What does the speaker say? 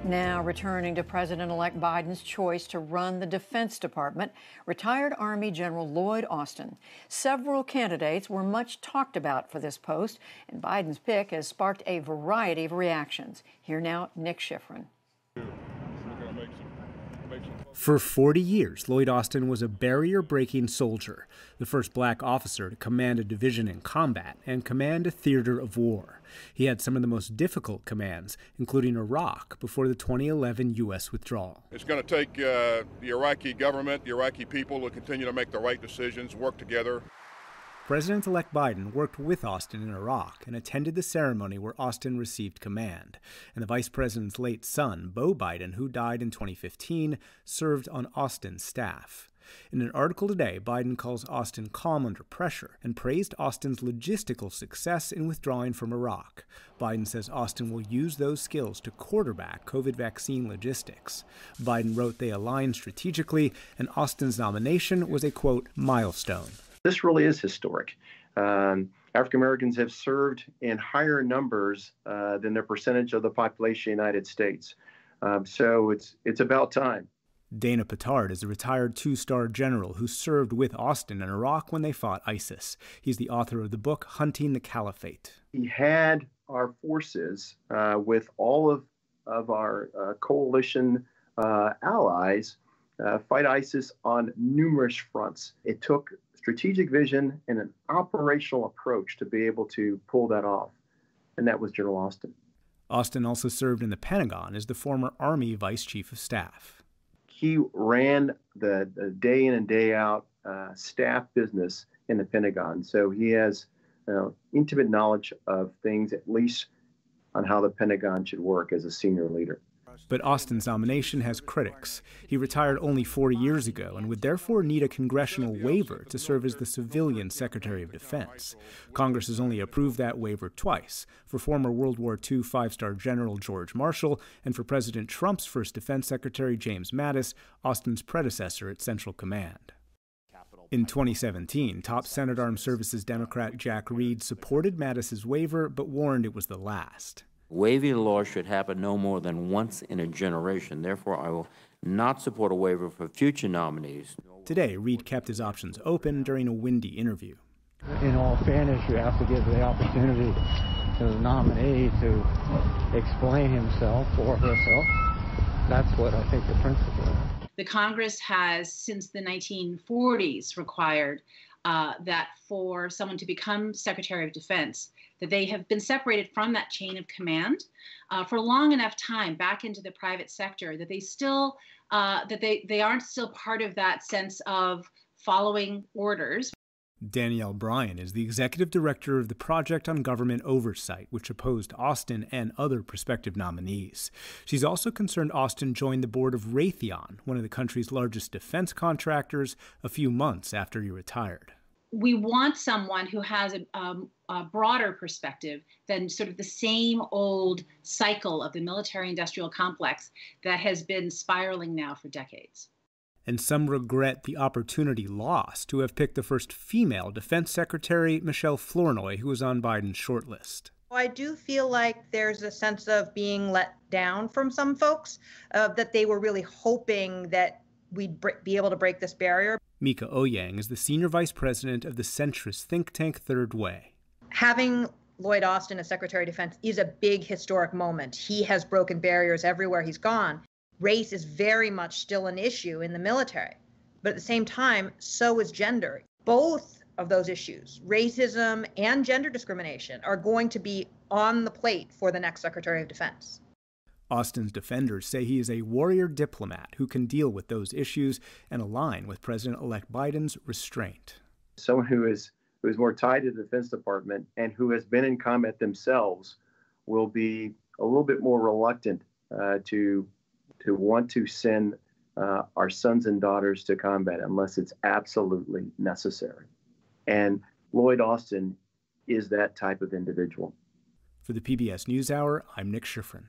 Now, returning to President-elect Biden's choice to run the Defense Department, retired Army General Lloyd Austin. Several candidates were much talked about for this post, and Biden's pick has sparked a variety of reactions. Here now, Nick Schifrin. For 40 years, Lloyd Austin was a barrier-breaking soldier, the first black officer to command a division in combat and command a theater of war. He had some of the most difficult commands, including Iraq, before the 2011 U.S. withdrawal. It's going to take the Iraqi government, the Iraqi people to continue to make the right decisions, work together. President-elect Biden worked with Austin in Iraq and attended the ceremony where Austin received command. And the vice president's late son, Beau Biden, who died in 2015, served on Austin's staff. In an article today, Biden calls Austin calm under pressure and praised Austin's logistical success in withdrawing from Iraq. Biden says Austin will use those skills to quarterback COVID vaccine logistics. Biden wrote they align strategically, and Austin's nomination was a, quote, milestone. This really is historic. African Americans have served in higher numbers than their percentage of the population of the United States. So it's about time. Dana Petard is a retired two-star general who served with Austin in Iraq when they fought ISIS. He's the author of the book Hunting the Caliphate. He had our forces with all of our coalition allies fight ISIS on numerous fronts. It took strategic vision and an operational approach to be able to pull that off, and that was General Austin. Austin also served in the Pentagon as the former Army Vice Chief of Staff. He ran the day in and day out staff business in the Pentagon, so he has intimate knowledge of things, at least on how the Pentagon should work as a senior leader. But Austin's nomination has critics. He retired only 4 years ago and would therefore need a congressional waiver to serve as the civilian Secretary of Defense. Congress has only approved that waiver twice, for former World War II five-star General George Marshall and for President Trump's first Defense Secretary James Mattis, Austin's predecessor at Central Command. In 2017, top Senate Armed Services Democrat Jack Reed supported Mattis's waiver but warned it was the last. Waiving the law should happen no more than once in a generation. Therefore, I will not support a waiver for future nominees. Today, Reed kept his options open during a windy interview. In all fairness, you have to give the opportunity to the nominee to explain himself or herself. That's what I think the principle is. The Congress has, since the 1940s, required that for someone to become Secretary of Defense, that they have been separated from that chain of command for long enough time back into the private sector that they still they aren't still part of that sense of following orders. Danielle Bryan is the executive director of the Project on Government Oversight, which opposed Austin and other prospective nominees. She's also concerned Austin joined the board of Raytheon, one of the country's largest defense contractors, a few months after he retired. We want someone who has a broader perspective than sort of the same old cycle of the military-industrial complex that has been spiraling now for decades. And some regret the opportunity lost to have picked the first female defense secretary, Michelle Flournoy, who was on Biden's shortlist. I do feel like there's a sense of being let down from some folks, that they were really hoping that we'd be able to break this barrier. Mika Oyang is the senior vice president of the centrist think tank Third Way. Having Lloyd Austin as Secretary of Defense is a big historic moment. He has broken barriers everywhere he's gone. Race is very much still an issue in the military, but at the same time, so is gender. Both of those issues, racism and gender discrimination, are going to be on the plate for the next Secretary of Defense. Austin's defenders say he is a warrior diplomat who can deal with those issues and align with President-elect Biden's restraint. Someone who is more tied to the Defense Department and who has been in combat themselves will be a little bit more reluctant to want to send our sons and daughters to combat unless it's absolutely necessary. And Lloyd Austin is that type of individual. For the PBS NewsHour, I'm Nick Schifrin.